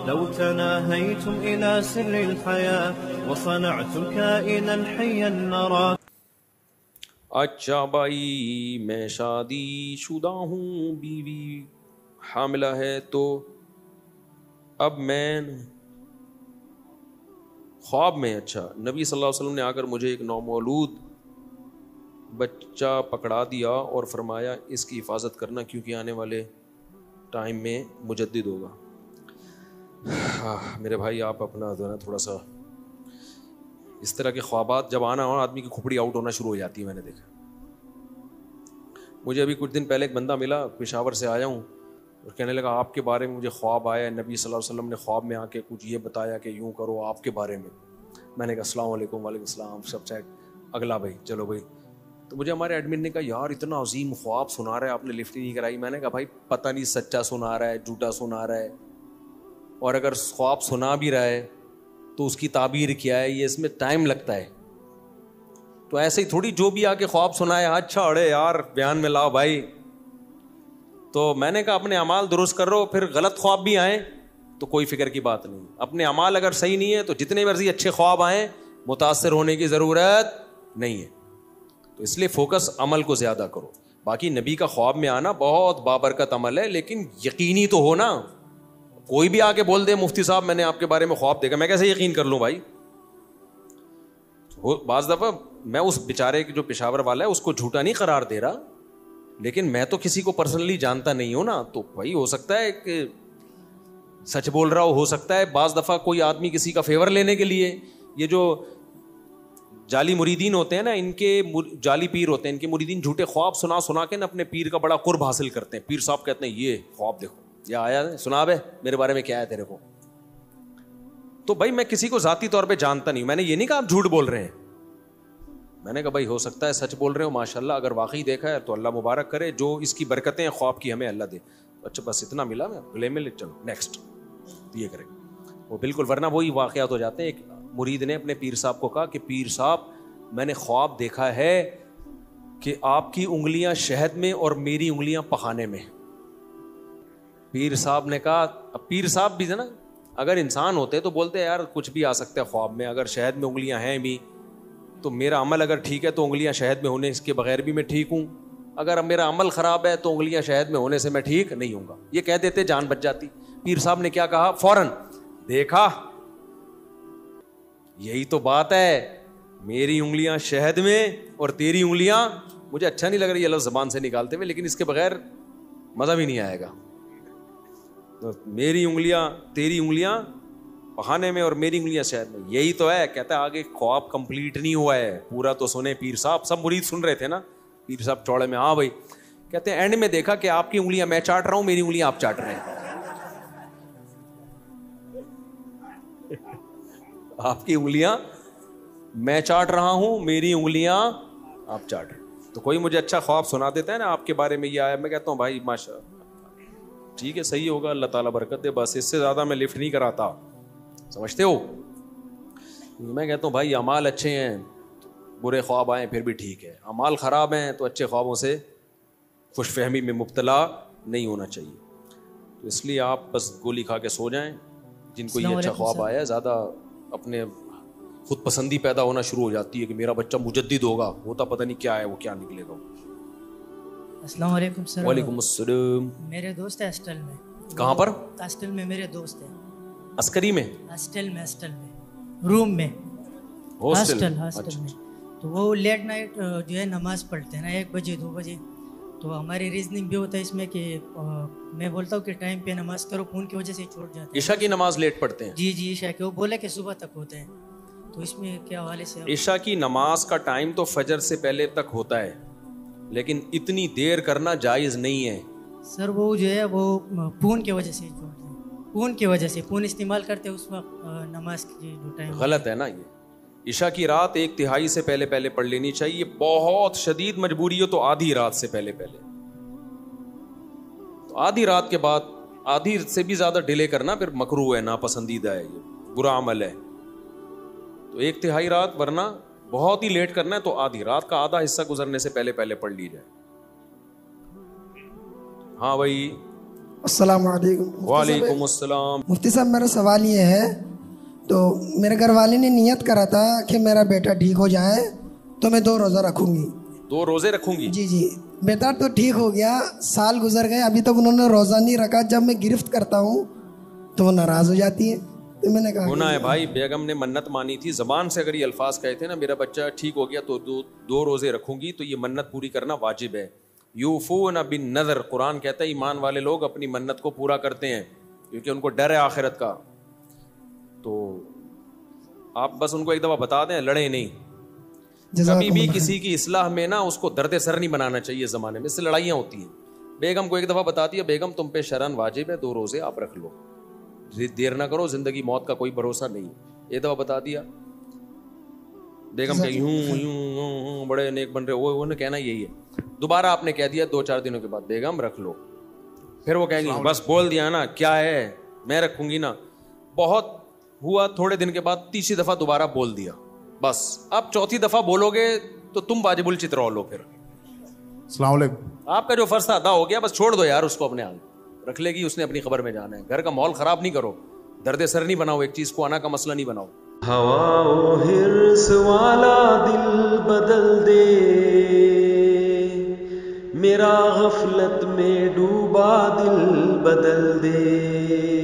لو تناهيتم إلى سر الحياة وصنعتم كائنا حيا نرى. اچھا بھائی میں شادی شدہ ہوں، بیوی حاملہ ہے، تو اب میں خواب میں اچھا نبی صلی اللہ علیہ وسلم نے آ کر مجھے ایک نومولود بچہ پکڑا دیا اور فرمایا اس کی حفاظت کرنا کیونکہ آنے والے ٹائم میں مجدد ہوگا. میرے بھائی آپ اپنا جو ہے نا تھوڑا سا اس طرح کے خوابات جب آنا ہو آدمی کی کھوپڑی آؤٹ ہونا شروع ہو جاتی ہے. میں نے دیکھا، مجھے ابھی کچھ دن پہلے ایک بندہ ملا، پشاور سے آیا ہوں، اور کہنے لگا آپ کے بارے میں مجھے خواب آیا ہے، نبی صلی اللہ علیہ وسلم نے خواب میں آ کے کچھ یہ بتایا کہ یوں کرو آپ کے بارے میں. میں نے کہا السلام علیکم. وعلیکم السلام. سب چیک اگلا بھائی چلو بھائی. تو مجھے ہمارے ایڈمن نے کہا یار اتنا عظیم خواب سنا رہا ہے، آپ نے لفٹ ہی نہیں کرائی. میں نے کہا بھائی پتہ نہیں سچا سنا رہا ہے جھوٹا سنا رہا ہے، اور اگر خواب سنا بھی رہا ہے تو اس کی تعبیر کیا ہے، یہ اس میں ٹائم لگتا ہے. تو ایسے ہی تھوڑی جو بھی آ کے خواب سنائے اچھا اڑے یار بیان میں لاؤ بھائی. تو میں نے کہا اپنے اعمال درست کر رہو، پھر غلط خواب بھی آئیں تو کوئی فکر کی بات نہیں. اپنے اعمال اگر صحیح نہیں ہے تو جتنے مرضی اچھے خواب آئیں متاثر ہونے کی ضرورت نہیں ہے. تو اس لیے فوکس عمل کو زیادہ کرو. باقی نبی کا خواب میں آنا بہت بابرکت عمل ہے، لیکن یقینی تو ہو نا. کوئی بھی آ کے بول دے مفتی صاحب میں نے آپ کے بارے میں خواب دیکھا، میں کیسے یقین کر لوں بھائی. بعض دفعہ میں اس بیچارے جو پشاور والا ہے اس کو جھوٹا نہیں قرار دے رہا، لیکن میں تو کسی کو پرسنلی جانتا نہیں ہوں نا. تو بھائی ہو سکتا ہے کہ سچ بول رہا ہو سکتا ہے بعض دفعہ کوئی آدمی کسی کا فیور لینے کے لیے، یہ جو جعلی مریدین ہوتے ہیں نا، ان کے جعلی پیر ہوتے ہیں، ان کے مریدین جھوٹے خواب سنا سنا کے نا اپنے پیر کا بڑا قرب حاصل کرتے ہیں. پیر صاحب کہتے ہیں یہ خواب دیکھو یہ آیا سنا بے میرے بارے میں کیا ہے تیرے کو. تو بھائی میں کسی کو ذاتی طور پہ جانتا نہیں ہوں، میں نے یہ نہیں کہا آپ جھوٹ بول رہے ہیں. میں نے کہا بھائی ہو سکتا ہے سچ بول رہے ہو، ماشاءاللہ اگر واقعی دیکھا ہے تو اللہ مبارک کرے، جو اس کی برکتیں ہیں خواب کی ہمیں اللہ دے. اچھا بس اتنا ملا، میں گلے میں چلو نیکسٹ یہ کریں وہ بالکل، ورنہ وہی واقعات ہو جاتے ہیں. ایک مرید نے اپنے پیر صاحب کو کہا کہ پیر صاحب میں نے خواب دیکھا ہے کہ آپ کی انگلیاں شہد میں اور میری انگلیاں پخانے میں. پیر صاحب نے کہا، اب پیر صاحب بھی ہے نا اگر انسان ہوتے تو بولتے یار کچھ بھی آ سکتا ہے خواب میں، اگر شہد میں انگلیاں ہیں بھی تو میرا عمل اگر ٹھیک ہے تو انگلیاں شہد میں ہونے اس کے بغیر بھی میں ٹھیک ہوں، اگر میرا عمل خراب ہے تو انگلیاں شہد میں ہونے سے میں ٹھیک نہیں ہوں گا. یہ کہہ دیتے جان بچ جاتی. پیر صاحب نے کیا کہا فوراً، دیکھا یہی تو بات ہے، میری انگلیاں شہد میں اور تیری انگلیاں، مجھے اچھا نہیں لگ رہی یہ لفظ زبان سے نکالتے ہوئے لیکن اس کے بغیر مزہ بھی نہیں آئے گا. میری انگلیاں تیری انگلیاں پخانے میں اور میری انگلیاں شہد میں، یہی تو ہے. کہتا ہے آگے خواب کمپلیٹ نہیں ہوا ہے، پورا تو سنے پیر صاحب. سب مرید سن رہے تھے نا، پیر صاحب چوڑے میں ہاں بھائی. کہتے ہیں اینڈ میں دیکھا کہ آپ کی انگلیاں میں چاٹ رہا ہوں، میری انگلیاں آپ چاٹ رہے ہیں. آپ کی انگلیاں میں چاٹ رہا ہوں، میری انگلیاں آپ چاٹ رہے ہیں. تو کوئی مجھے اچھا خواب سنا دیتا ہے نا آپ کے بارے میں یہ آیا، میں کہتا ہوں بھائی ماشاء ٹھیک ہے صحیح ہوگا، اللہ تعالیٰ برکت دے، بس اس سے زیادہ میں لفٹ نہیں کراتا. سمجھتے ہو؟ میں کہتا ہوں بھائی اعمال اچھے ہیں، برے خواب آئیں پھر بھی ٹھیک ہے، اعمال خراب ہیں تو اچھے خوابوں سے خوش فہمی میں مبتلا نہیں ہونا چاہیے. تو اس لیے آپ بس گولی کھا کے سو جائیں. جن کو یہ اچھا خواب آیا ہے زیادہ اپنے خود پسندی پیدا ہونا شروع ہو جاتی ہے کہ میرا بچہ مجدد ہوگا، ہوتا پتہ نہیں کیا ہے وہ کیا نکلے گا. السلام علیکم سر. وعلیکم السلام. میرے دوست ہے ہاسٹل میں. کہاں پر؟ ہاسٹل میں میرے دوست ہے. عسکری میں؟ ہاسٹل میں روم میں ہاسٹل میں. تو وہ لیٹ نائٹ جو ہے نماز پڑھتے ہیں نا 1 بجے 2 بجے. تو ہماری ریزننگ بھی ہوتا ہے اس میں کہ میں بولتا ہوں کہ ٹائم پہ نماز کرو، فون کی وجہ سے چھوٹ جاتے ہیں. عشاء کی نماز لیٹ پڑھتے ہیں؟ جی عشاء کی، وہ بولے کہ صبح تک ہوتے ہیں. تو اس میں کیا حوالے سے؟ عشاء کی نماز کا ٹائم تو فجر سے پہلے تک ہوتا ہے، لیکن اتنی دیر کرنا جائز نہیں ہے. سر وہ جو ہے وہ فون کی وجہ سے چھوڑتے ہیں، فون کی وجہ سے فون استعمال کرتے اس وقت نماز کی جو ٹائم. غلط ہے نا یہ. عشاء کی رات 1/3 سے پہلے پڑھ لینی چاہیے. بہت شدید مجبوری ہو تو آدھی رات سے پہلے. تو آدھی رات کے بعد، آدھی سے بھی زیادہ ڈیلے کرنا پھر مکروہ ہے، ناپسندیدہ ہے، یہ برا عمل ہے. تو 1/3 رات، ورنہ بہت ہی لیٹ کرنا ہے تو آدھی رات کا آدھا حصہ گزرنے سے پہلے پڑھ لی جائے. ہاں بھائی السلام علیکم. وعلیکم السلام. مفتی صاحب میرا سوال یہ ہے, تو میرے گھر والے نے نیت کرا تھا کہ میرا بیٹا ٹھیک ہو جائے تو میں 2 روزہ رکھوں گی. 2 روزے رکھوں گی؟ جی. بیٹا تو ٹھیک ہو گیا, سال گزر گئے, ابھی تک انہوں نے روزہ نہیں رکھا. جب میں گرفت کرتا ہوں تو وہ ناراض ہو جاتی ہے. تو میں نے کہا گناہ ہے بھائی. بیگم نے منت مانی تھی, زبان سے اگر یہ الفاظ کہے تھے نا میرا بچہ ٹھیک ہو گیا تو 2 روزے رکھوں گی, تو یہ منت پوری کرنا واجب ہے. یوفون بالنذر, قرآن کہتا ہے ایمان والے لوگ اپنی منت کو پورا کرتے ہیں کیونکہ ان کو ڈر ہے آخرت کا. تو آپ بس ان کو ایک دفعہ بتا دیں, لڑیں نہیں. کبھی بھی کسی کی اصلاح میں نا اس کو درد سر نہیں بنانا چاہیے. زمانے میں اس سے لڑائیاں ہوتی ہیں. بیگم کو ایک دفعہ بتا دیا, بیگم تم پہ شرعاً واجب ہے 2 روزے آپ رکھ لو, دیر نہ کرو, زندگی موت کا کوئی بھروسہ نہیں. ایک دفعہ بتا دیا, بیگم کہ یوں بڑے نیک بن رہے ہو, انہیں کہنا یہی ہے. دوبارہ آپ نے کہہ دیا 2-4 دنوں کے بعد بیگم رکھ لو, پھر وہ کہیں گی بس بول دیا نا کیا ہے میں رکھوں گی نا. بہت ہوا, تھوڑے دن کے بعد تیسری دفعہ دوبارہ بول دیا, بس اب چوتھی دفعہ بولو گے تو تم واجب الچتر ہو لو. پھر السلام علیکم. آپ کا جو فرض تھا ادا ہو گیا, بس چھوڑ دو یار اس کو, اپنے حال رکھ لے گی, اس نے اپنی خبر میں جانا ہے. گھر کا ماحول خراب نہیں کرو, درد سر نہیں بناؤ, ایک چیز کو آنا کا مسئلہ نہیں بناؤ. ہوا و حرص والا دل بدل دے, میرا غفلت میں ڈوبا دل بدل دے.